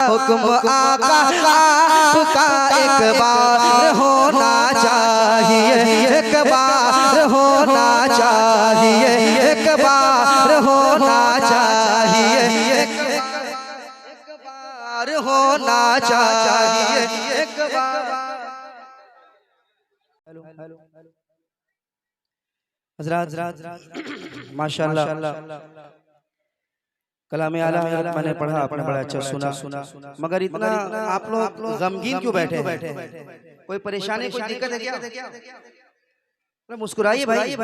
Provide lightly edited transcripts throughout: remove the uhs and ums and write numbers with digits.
हुक्म आका आपका एक बार होना चाहिए, एक बार होना चाहिए, एक बार होना चाहिए, एक बार होना चाहिए, एक बार। हज़रात माशाअल्लाह कलाम आला हज़रत मैंने पढ़ा, आपने बड़ा अच्छा सुना, मगर इतना आप लोग गमगीन क्यों बैठे हैं? कोई परेशानी, कोई दिक्कत है क्या? मुस्कुराइए भाई,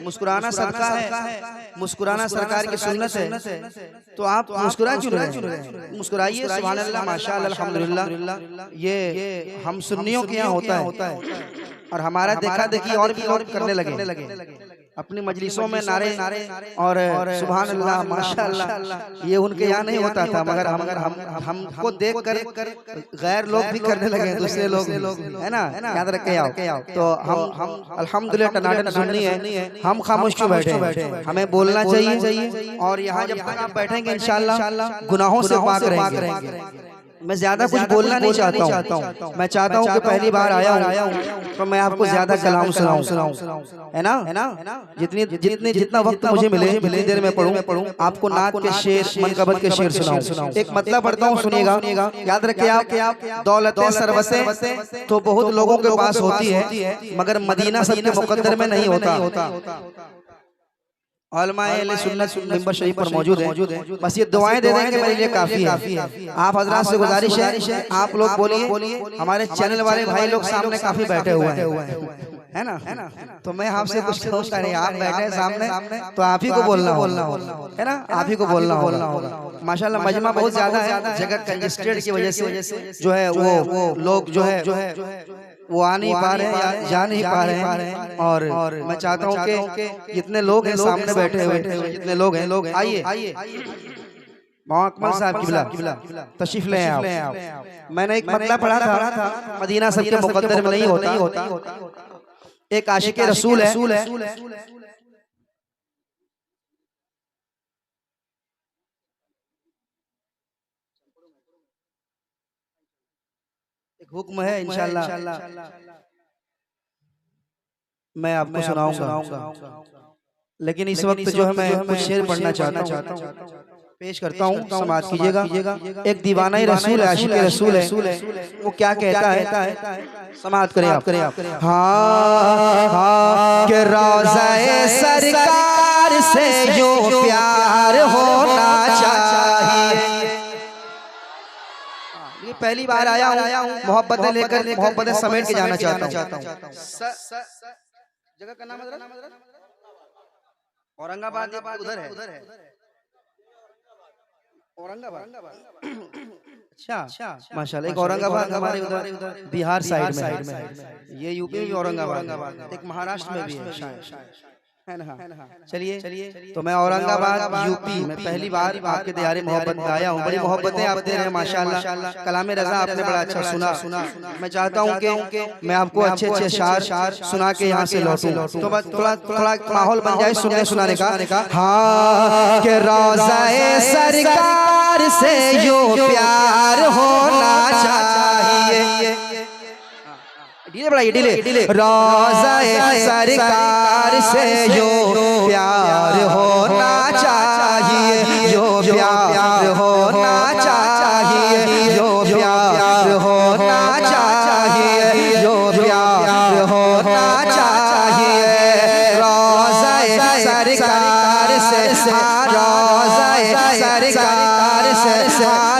मुस्कुराना सदका है, मुस्कुराना सरकार की सुन्नत है, तो आप मुस्कुरा क्यों रहे हैं? मुस्कुराइए। सुभान अल्लाह, माशाअल्लाह, अल्हम्दुलिल्लाह। ये हम सुन्नियों के यहाँ होता है और हमारा देखा देखी और भी लोग करने लगे अपनी मजलिसों में नारे और सुभान अल्लाह माशाअल्लाह, ये उनके यहाँ नहीं होता था, मगर हमको देख कर गैर लोग भी करने लगे, दूसरे लोग, है ना, याद रखे आओ। तो हम अल्हम्दुलिल्लाह टनाटन सुन्नी है, हम खामोश क्यों बैठे? हमें बोलना चाहिए। और यहाँ जब तक आप बैठेंगे इंशाअल्लाह गुनाहों से पाक रहेंगे। मैं ज्यादा कुछ बोलना नहीं चाहता हूँ, मैं चाहता हूँ कि पहली बार आया हूँ तो मैं आपको ज्यादा कलाम सुनाऊं, है ना। जितना वक्त मुझे मिले जितनी देर में पढ़ूं, आपको नात के शेर, मनकबत के शेर सुनाऊं। एक मतलब पढ़ता हूँ, सुनिएगा, याद रखिए आप। दौलतें सरवतें तो बहुत लोगों के पास होती है, मगर मदीना सबके मुकद्दर में नहीं होता। उलमाए सुन्नत मिंबर शरीफ पर मौजूद है, बस ये दुआएं दे देंगे मेरे लिए काफी है। आप हजरात से गुजारिश है, आप लोग बोलिए, हमारे चैनल वाले भाई लोग सामने काफी बैठे हुए हैं, है ना, तो मैं आपसे कुछ सोचता नहीं, आप बैठे हैं सामने तो आप ही को बोलना है ना, आप ही को बोलना होगा। माशाल्लाह मजमा बहुत ज्यादा है, जगह कंजेस्टेड की वजह से जो है वो लोग जो है वो आ नहीं पा रहे हैं या जा नहीं पा रहे हैं। और मैं चाहता हूँ कि जितने लोग हैं सामने बैठे हुए, जितने लोग हैं आइए। अकमल साहब किबला तशरीफ ले आप। मैंने एक मतलब पढ़ा था, मदीना सबके मुकद्दर में नहीं होता। एक आशिक रसूल है, एक हुक्म है, इंशाअल्लाह मैं आपको सुनाऊंगा, लेकिन इस वक्त जो है मैं कुछ शेर पढ़ना चाहता हूँ, पेश करता हूँ, समाअत कीजिएगा। एक दीवाना रसूल है, आशिक रसूल है, वो क्या कहता है, समाअत करें आप। हाँ के रोज़े सरकार से यूं प्यार होना चाहिए। ये पहली बार आया हूँ, मोहब्बतें लेकर, मोहब्बतें समेट के जाना चाहता हूँ। जगह का नाम औरंगाबाद, उधर है औरंगाबाद। अच्छा माशाल्लाह, एक औरंगाबाद हमारे उधर बिहार साइड में है, ये यूपी में भी औरंगाबाद, एक महाराष्ट्र में भी है शायद, है ना। चलिए, तो मैं औरंगाबाद यूपी में पहली बार आपके दियारे मोहब्बत में आया हूँ। बड़ी मोहब्बतें आप दे रहे हैं माशाल्लाह। कलाम रज़ा आपने बड़ा अच्छा सुना। मैं चाहता हूँ कि मैं आपको अच्छे अशार सुना के यहाँ से लौटूं, तो बस थोड़ा माहौल बन जाए सुनने सुनाने का। हाँ के रोज़े सरकार से यूं प्यार होना चाहिए। डिले रोज़े सरकार से यूं प्यार होना चाहिए, यूं प्यार होना चाहिए, यूं प्यार होना चाहिए, यूं प्यार होना चाहिए। रोज़े सरकार से, रोज़े सरकार से,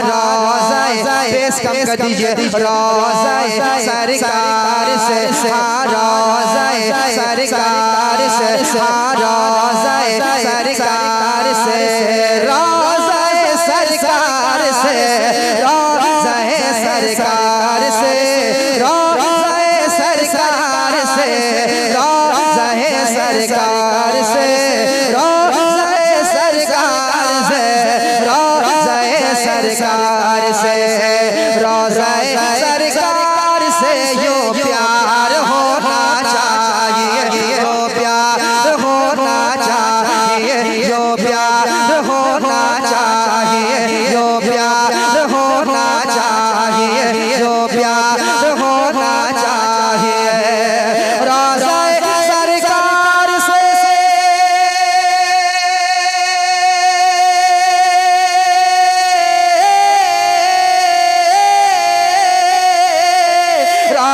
रोज़े पेश कम कर दीजिए, रोज़े सरकार से, रोज़े सरकार से, रोज़े सरकार से, रोज़े सरकार से, रोज़े सरकार से, रोज़े सरकार से, रोज़े सरकार से, रोज़े सरकार से, रोज़े सरकार से, रोज़े सरकार से यूं प्यार होना चाहिए, यूं प्यार होना चाहिए, यूं प्यार होना चाहिए, यूं प्यार होना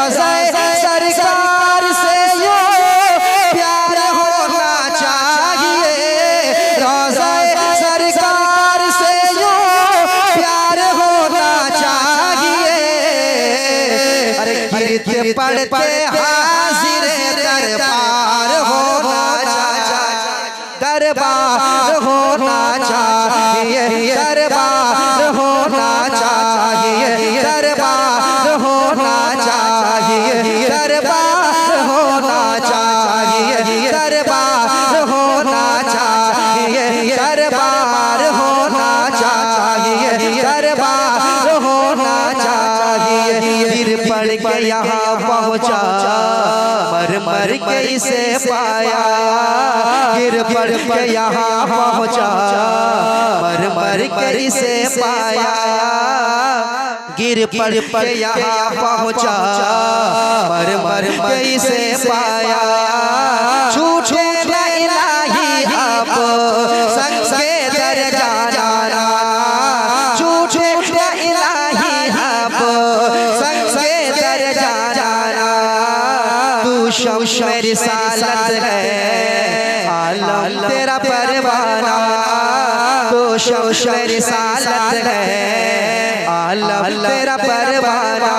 रोज़ा सरकार से यूं प्यार होना चाहिए, रोज़ा सरकार से यूं प्यार होना चाहिए। अरे गिरते पड़ते हाजिर दरबार होना चाहिए, दरबार होना चाहिए, दरबार होना चाहिए, दरबार होना चाहिए, दरबार होना चाहिए, दरबार होना चाहिए, दरबार होना चाहिए, दरबार होना चाहिए। गिर पड़ के यहाँ पहुँचा, मर मर के इसे पाया, गिर पड़ के यहाँ पहुँचा, मर मर के इसे पाया, गिर पड़ के यहाँ पहुँचा, मर मर के इसे पाया। छूटे न इलाही आप संग के दर जाना, छूटे न इलाही आप संग के दर जाना। तू शम्स रिसालत है, आलम तेरा परवाना, तो शम्स रिसालत है, आलम तेरा परवाना।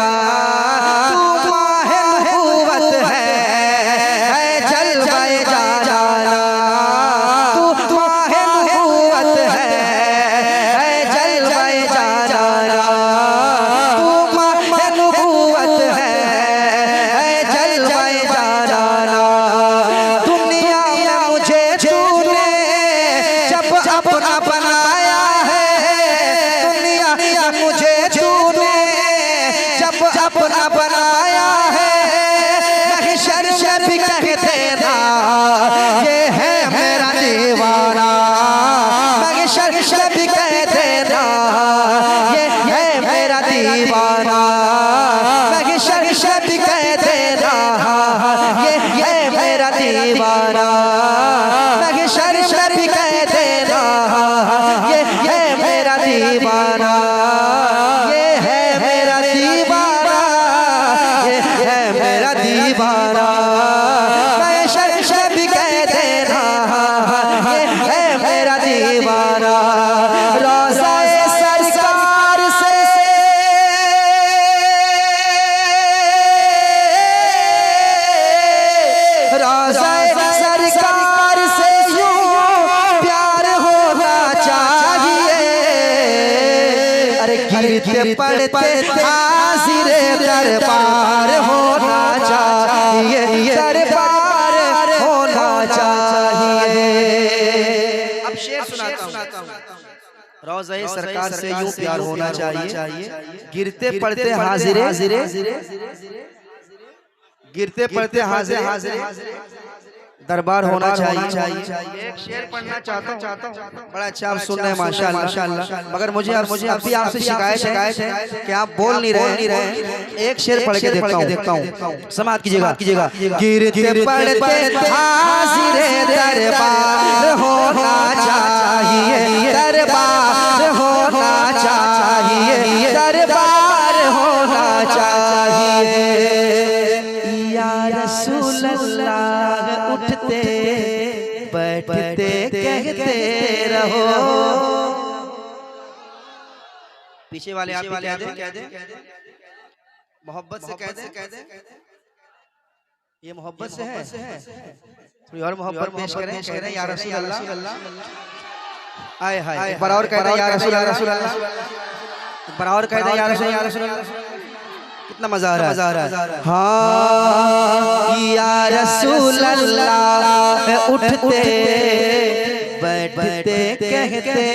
तू माहे नबूवत है जलवाए जाना, तू माहे नबूवत है जलवाए जाना, तू माहे नबूवत है जलवाए जाना। दुनिया में मुझे तूने जब अपना बनाया है, दुनिया में मुझे तूने जब अपना बनाया है। महशर में भी कहते ना ये है मेरा दीवाना, महशर में भी कहते ना ये है मेरा दीवाना, महशर में भी कहते ना ये है मेरा दीवाना, महशर में भी कहते ना ये है मेरा दीवाना, ये है मेरा दीवाना, ये है मेरा दीवाना। महशर में भी कहते ना ये है मेरा दीवाना। रोज़ा सरकार से रोज़ा सरकार से यूं प्यार होना चाहिए। अरे गिरते पड़ते हाजिर दरबार होना चाहिए, दरबार होना चाहिए। अब शेर सुनाता हूँ। रोज़ा सरकार से यूं प्यार होना चाहिए, गिरते पड़ते हाजिर, गिरते पड़ते हाजिर दरबार होना चाहिए। एक शेर पढ़ना चाहता हूँ, बड़ा अच्छा आप सुन रहे हैं माशाअल्लाह, मगर मुझे अभी आपसे शिकायत है कि आप बोल नहीं रहे। एक शेर पढ़ के देखता हूँ, समाप्त कीजिएगा। गिरते पड़ते हाजिर दरबार होना चाहिए, दरबार होना चाहिए, दरबार होना चाहिए। या रसूल अल्लाह उठते बैठते कहते रहो। पीछे वाले आप कह दे, मोहब्बत से कह दे, ये मोहब्बत से है। थोड़ी और मोहब्बत पेश करें, कह रहे हैं या रसूल अल्लाह। आए हाय, बराबर कह दे या रसूल अल्लाह, बराबर कह दे या रसूल अल्लाह। कितना मजा आ रहा है। हाँ या रसूल अल्लाह उठते बैठते कहते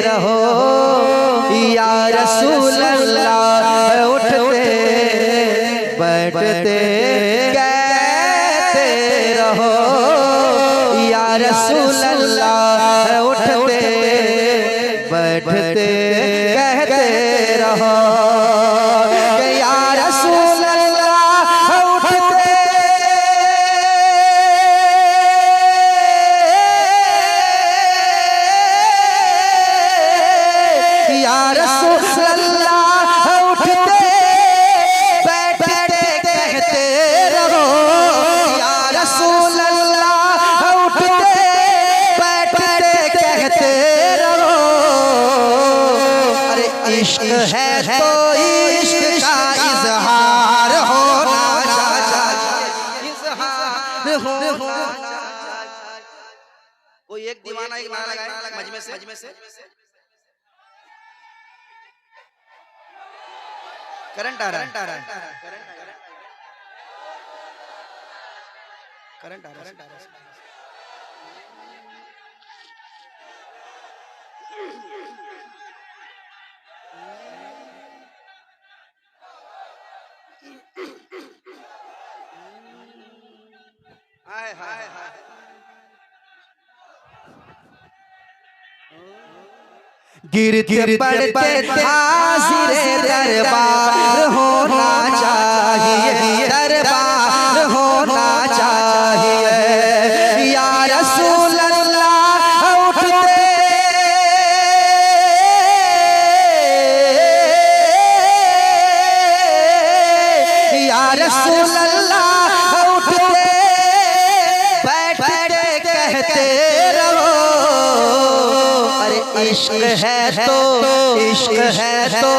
रहो, या रसूल अल्लाह उठते बैठते कहते रहो, या रसूल अल्लाह उठते बैठते कहते रहो। या रसूल अल्लाह इश्क का इजहार होना चाहिए, इजहार होना। कोई एक दीवाना एक नारा लगाए मजमे से करंट आ रहा है, करंट आ रहा है। हाय हाय हाय गिरते पड़ते हाजिर दरबार होना चाहिए, दरबार होना चाहिए। या रसूल अल्लाह उठते या रसूल अल्लाह उठते बैठते कहते रहो, अरे इश्क है तो इश्क है तो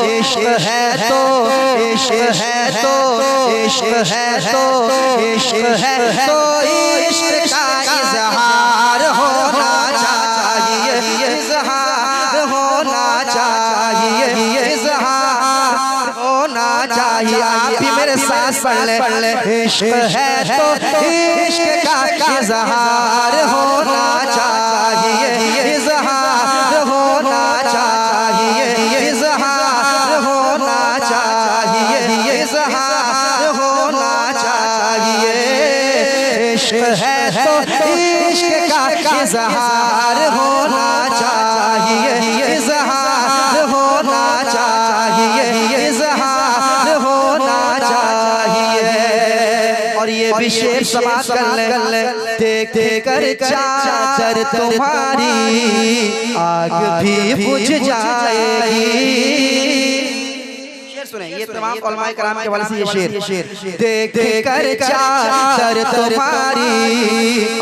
इश्क है तो इश्क है तो इश्क है तो इश्क है तो इश्क का इजहार होना चाहिए, इजहार होना चाहिए, इजहार होना चाहिए। आप भी मेरे साथ पढ़ ले, इश्क है तो इश्क का इजहार होना चाहिए, इजहार होना चाहिए, इजहार होना चाहिए, इजहार होना चाहिए। इश्क है तो इश्क का इजहार होना चाहिए, इजहार होना चाहिए, इजहार होना चाहिए। और ये विशेष समाज कर ले, देख कर चादर तुम्हारी आग भी बुझ जाएगी। शेर सुने, ये तमाम उलमाए कराम के वाले से ये शेर। देख कर चादर तुम्हारी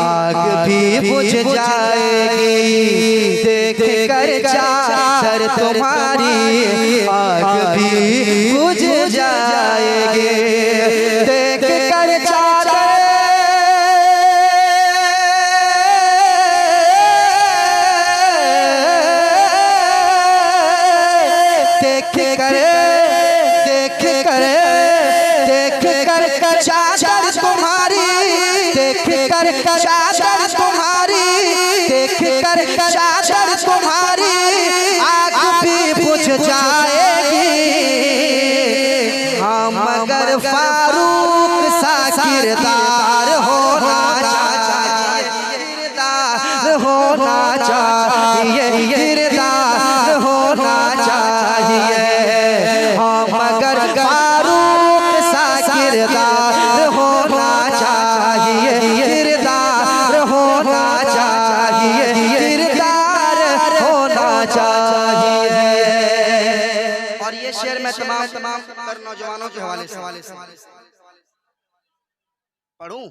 आग भी बुझ जाएगी, देख कर चादर तुम्हारी आग भी बुझ जाएगी, देख कर चादर चादर तुम्हारी, देख कर चादर तुम्हारी, देख कर चादर तुम्हारी आग भी बुझ जाएगी। हाँ मगर फारूक सा किरदार होना चाहिए, किरदार होना चाहिए, किरदार होना चाहिए। हाँ मगर फारूक सा किरदार होना चाहिए, किरदार होना चाहिए, किरदार होना चाहिए। और ये शेर मैं तमाम कर नौजवानों के हवाले से पढ़ूं।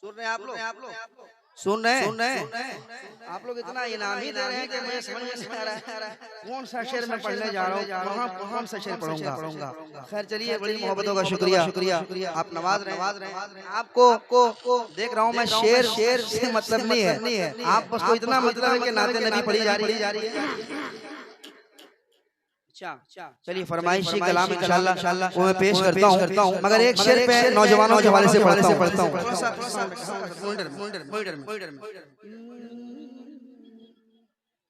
सुन रहे हैं आप लोग? सुन रहे हैं आप लोग? इतना इनाम ही दे रहे हैं कि मुझे समझ में नहीं आ रहा है कौन सा शेर मैं पढ़ने जा रहा हूँ, कौन सा शेर पढ़ूंगा। खैर चलिए, बड़ी मोहब्बतों का शुक्रिया, आप नवाज रहे हैं। आपको देख रहा हूँ मैं, शेर से मतलब नहीं है, आप बस को इतना मतलब है कि नाते नबी पढ़ी जा रही है। चलिए फरमाइशी कलाम इंशाल्लाह वो मैं पेश करता हूँ, मगर एक शेर पे नौजवानों के हवाले से पढ़ता हूँ।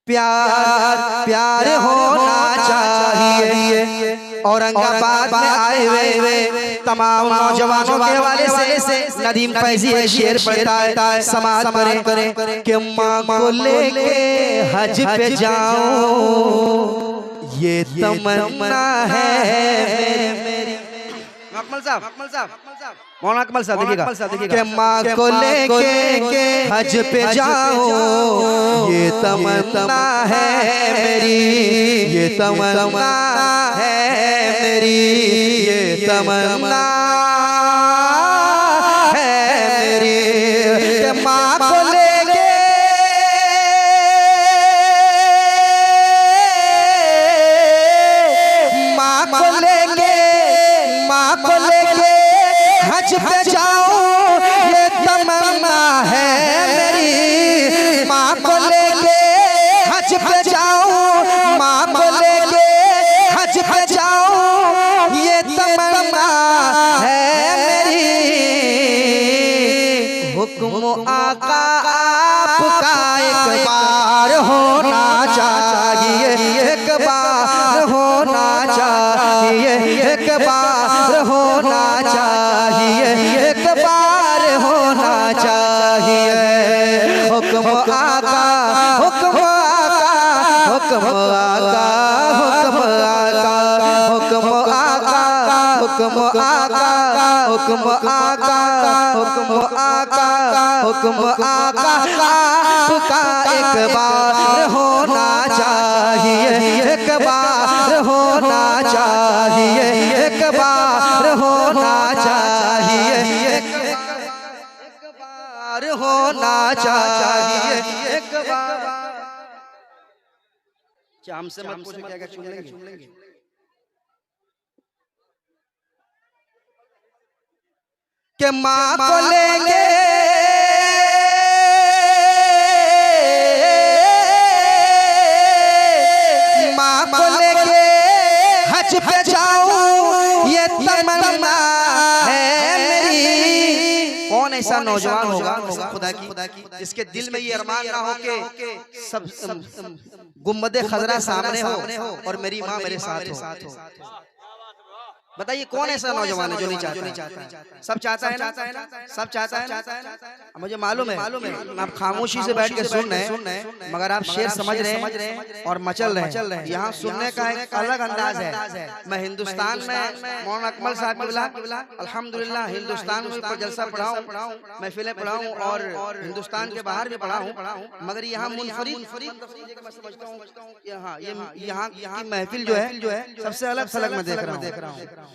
प्यार होना चाहिए। औरंगाबाद में आए हुए तमाम नौजवानों के हवाले से नदीम फैजी है शेर पढ़ता है, समाज करें कि माँ को लेके हज पे जाऊं ये तमन्ना है मेरी। अकमल साहब मौलाना अकमल साहब देखिएगा कि माँ को लेके हज पे जाऊं ये तमन्ना है मेरी, ये तमन्ना है मेरी, ये तमन्ना है मेरी कि माँ को लेके हज पे जाऊं ये तमन्ना है मेरी, माँ को लेके हज पे जाऊं, माँ को लेके हज पे जाऊं ये तमन्ना है मेरी। हुक्म आका आपका एक बार होना चाहिए, एक बार होना चाहिए, एक बार होना चाहिए, एक बार होना चाहिए। हुक्म आका, हुक्म आका, हुक्म आका, हुक्म आका, हुक्म आका, हुक्म आका, हुक्म आका, हुक्म आका, हुक्म आका आपका एक बार होना चाहिए, एक बार होना चाहिए, एक बार होना चाहिए, एक बार होना चाहिए, एक बार। हमसे मत पूछो क्या क्या चुन लेंगे। कि माँ को लेंगे हज पे जाऊं ये तमन्ना है मेरी। कौन ऐसा नौजवान होगा खुदा की जिसके दिल में ये अरमान ना हो कि सब गुम्बदे खजरा सामने हो और मेरी माँ मेरे साथ हो। बताइए कौन ऐसा नौजवान है जो नहीं चाहता? सब चाहता है ना, सब चाहता है ना। मुझे मालूम है आप खामोशी से बैठ के सुन रहे हैं, मगर आप शेर समझ रहे हैं और मचल रहे हैं। यहाँ सुनने का एक अलग अंदाज है। मैं हिंदुस्तान में मौलाना अकमल साहब अल्हम्दुलिल्लाह हिंदुस्तान में जलसा पढ़ाऊं, महफिलें पढ़ाऊं और हिंदुस्तान के बाहर भी पढ़ाऊं, मगर यहाँ मुनफरिद यहाँ की महफिल जो है सबसे अलग थलग में देख रहा हूँ।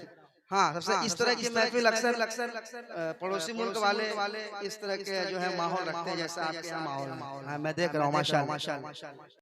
हाँ, सबसे इस तरह की महफिल अक्सर पड़ोसी मुल्क वाले इस तरह के जो है माहौल रखते हैं, जैसा आपके यहाँ माहौल। हाँ, मैं देख रहा हूँ माशाअल्लाह।